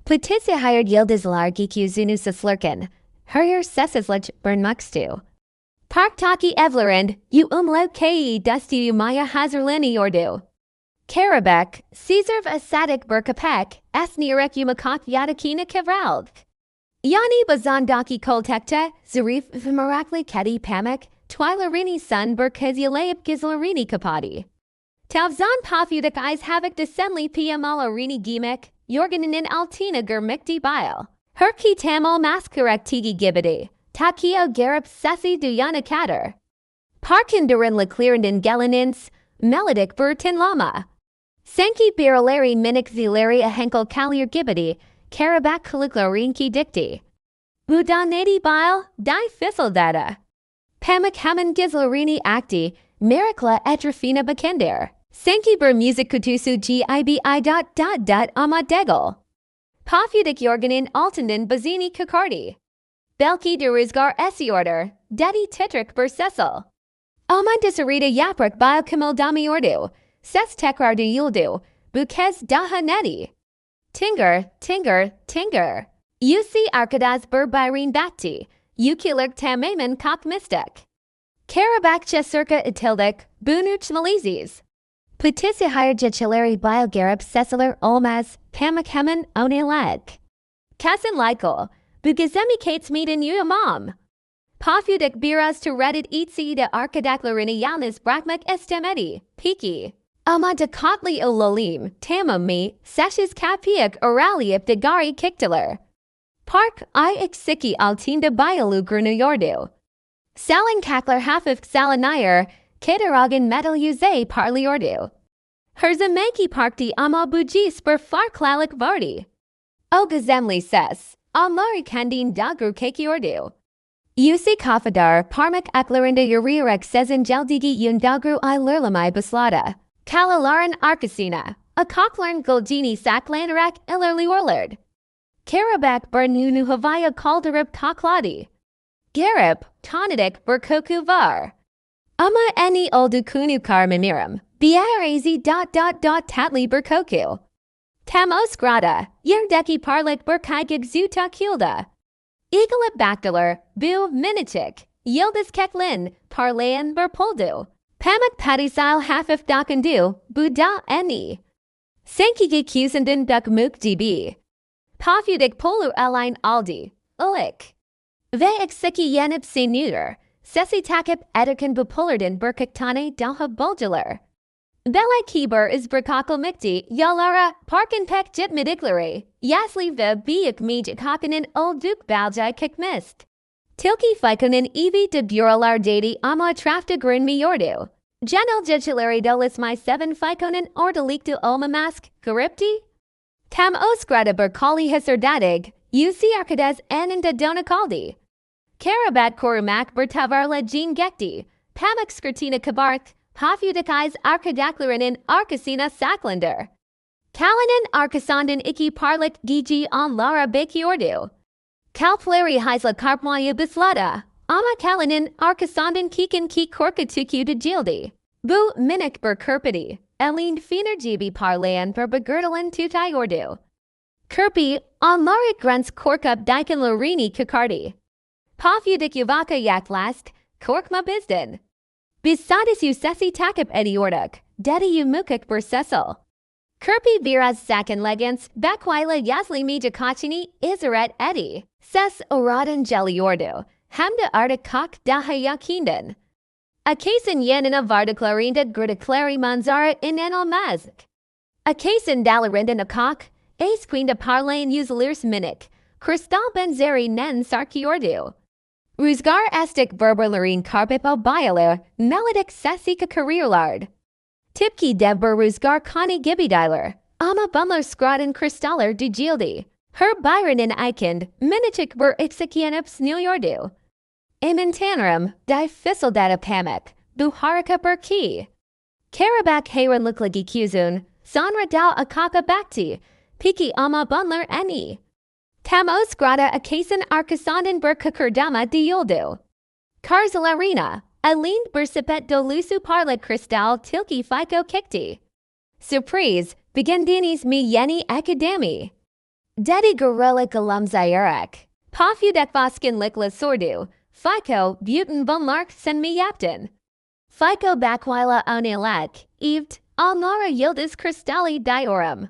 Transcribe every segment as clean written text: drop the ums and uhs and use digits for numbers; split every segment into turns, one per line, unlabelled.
Putisse hired Yıldızlar Gökyüzünü Slurken. Her sessizlich burnmukstu. Parktaki evlerind, u umlaut ki dusty maya hazırlanıyordu. Karabas, Caesar asadik burkapek, esnirek yumakak yadakina kevrald. Yani bazandaki koltekte, zarif vimarakli kedi Pamuk, twilarini sun burkazilayip gizlarini kapadi. Tavzan Pofuduk eyes havoc desenli pmalarini gimek, yorganinin altina gurmikti bile. Herki tamil maskarek tigi gibidi, takio garip sesi duyana kader. Parkinderin leclerindin gelinins, melodic burtin lama. Senki biraleri minik zileri ahenkel kalir gibidi, karabak kaliklorinki dikti. Budanadi bile, di fisseldata. Pamuk hemen gizlarini acti, merikla etrafina bakender. Senki bur music kutusu gibi amadegel. Pofuduk yorganin altından bazini kakardi. Belki de rüzgar esiyordur, dedi titrik bur sesel. Ama disarita yaprak bio kamildamiyordu, ses tekrardu yuldu, bu kez daha neti. Tinger. Usi arkadas bur birin batti, ukilirk tamamen kak mistik. Karabakça circa itildik, bunuch malizis. Putisse hired jechileri bio garip seseler olmaz, Pamuk hemen onelag. Kasin Lyko, Bugazemi Kates meeten uyamam. Pofuduk biraz to reddit itsi de arkadaklarini yalnız bırakmak istemedi, piki. Ama dikkatli olalım, tamam seshes kapiyik oraliyip de gari kiktiler. Park I eksiki altinde bayalu görünüyordu. Salin kaklar hafif salinayer, Kedaragin metal yüze parlıyordu. Herzamanki parkti ama bugis per farklalik vardi. O gazemli ses, amari kendin dagru kekiyordu. Usi kafadar parmak aklarında yürüyerek sezin geldigi yun dagru I lurlamay baslada. Kalalaran arkasina, a koklarn goldini saklanarak ilerliyorlard. Karabak burnunu havaya kaldarip kokladi. Garip, tonidik burkoku var. Ama eni oldukunu kar mimirim, biarazi tatli burkoku. Tamos grada, yerdeki parlik burkaygig zuta kilda. Egalip bakdalar, bu minichik, yildiz keklin, parlayan burpoldu. Pamuk padisal hafif dakandu, buda eni. Senkigi kusandin duk db. Pofuduk polur alain aldi, ulik. Ve eksiki yenip senur. Sesi takip ederken bupulardin burkaktane daha bulcular. Belay kibar is burkakal mikti, yalara, parkin pek jit midikleri, yasli ve biyik mijik hakanin olduk baljai kikmist. Tilki fikonin evi de buralar dati ama trafta grin miyordu. Genel jechileri dolis my 7 fikonin ordaliktu olmamask, garipti? Tam osgrada burkali hisardadig, usi arkades enenda donakaldi. Karabat korumak bertavarla jean gekti, Pamuk skirtina kabark, Pofuduk eyes arkadaklarinin arkasina saklander. Kalinin arkasandin iki parlik gigi on lara bekiordu. Kalpleri heisla karpmaya bislada, ama kalinin arkasandin kikin ki korkatuku de jildi. Bu minik berkerpidi, elind finer gibi parlayan per begerdelen tutayordu. Kerpi on lara grunts korkup Diken lorini kakardi. Pofuduk yuvaka yaklast, korkma bizdin. Bisadis sesi takip ediorduk, dedi mukik bursesel. Kerpi viraz sakin legans, bakwaila yasli mijakachini izaret edi. Ses oradan geliordu, hamda arda kak daha yakindan. Akasin yenina vardaklarinda gridakleri manzara inenal mazk. Akasin dalarinda nakak, ace quinda parlain uzalirs minik, kristal benzeri nen sarkiordu. Rüzgar estik berberlerin karpipo bialer, melodic sesika careerlard. Tipki debber rüzgar kani gibidiler, ama bumler skradin kristaller du gildi. Her byronin eikind, minichik ber ixikianip snilyordu. Emintanrum, di fisseldata Pamuk, buharika ber ki. Karabak hayran luklagi kuzun, sanra dao akaka bakti, piki ama bunler eni. Tamos grada akasin arkasandin berkakurdama de yoldu. Karzalarina, alind bersipet dolusu parla kristal tilki Fiko kikti. Surprise, bigendinis mi yeni akademi. Dedi gorilla galam zayarek. Pofuduk vaskin likla sordu. Fiko, butin bunlark sen mi yaptin. Fiko bakwila onilek, evt, alnara yildiz kristalli diorum.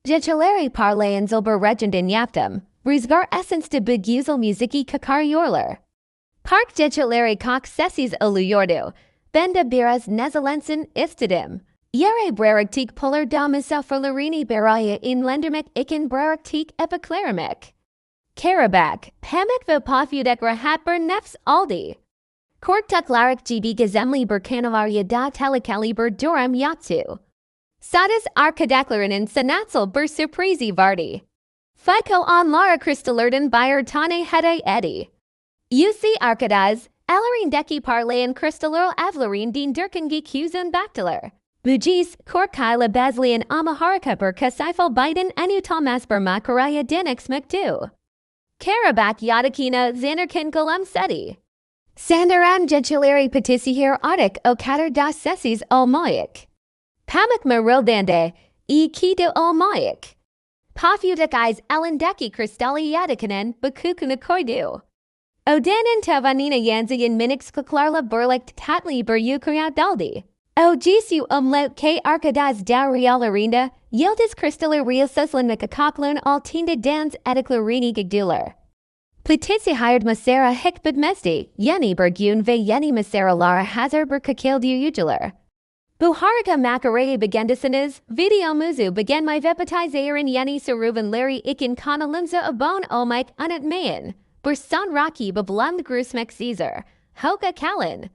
Jecheleri parlayen zilber regendin yaptum, brizgar essence de beguzel musiki kakar yorler. Park jecheleri kok sessis oluyordu, benda biras nezalensen istadim. Yere brerictique puller damisa ferlerini beraya in lendermek iken brerictique epiclerimek. Karabas, Pamuk vo Pofuduk rahatber nefs aldi. Korktuk larik gb gazemli berkanavarya da telikali ber duram yatsu. Sadis arkadaklarinen sanatsel ber surprizi vardi. Fiko on lara kristallerden bayer tane hede edi. UC Arkadas, Alarin deki parlayen kristallerl avlarin din durkengi kuzun bakteler. Bujis, Korkaila Baslian Amaharaka ber Kasaifal Biden Anutomas ber Makaraya Dinix Mcdu. Karabas Yadakina Xanderkin Golem Seti. Sandaran Jechileri Patisihir Arctic O Katar das Sessis O Moik. Pamuk Marildande E Kido O Moik. Pofuduk Eyes Elendeki Kristalli Yadakinen Bakukunakoidu. Odanin Tavanina Yanzian Minix Kaklarla Burlikt Tatli Ber Yukuria Daldi. O Jisu Umlaut K Arkadas da Realarinda, Yildiz Kristaller Real Suslin Makakoklun Altinda Dans Ediclarini Gigdular. Plitisi hired Masera Hikbid Mesdi, Yeni Bergun ve Yeni Masera Lara Hazar Berkakildu Ujular. Buharika Makarei Begendisaniz, Video Muzu began my vepatizarin Yeni Saruvan Larry Ikin Kana Limza Abon Omike Unat Mayan, Bursan Raki Bablumd Grusmek Caesar, Hoka Kalin.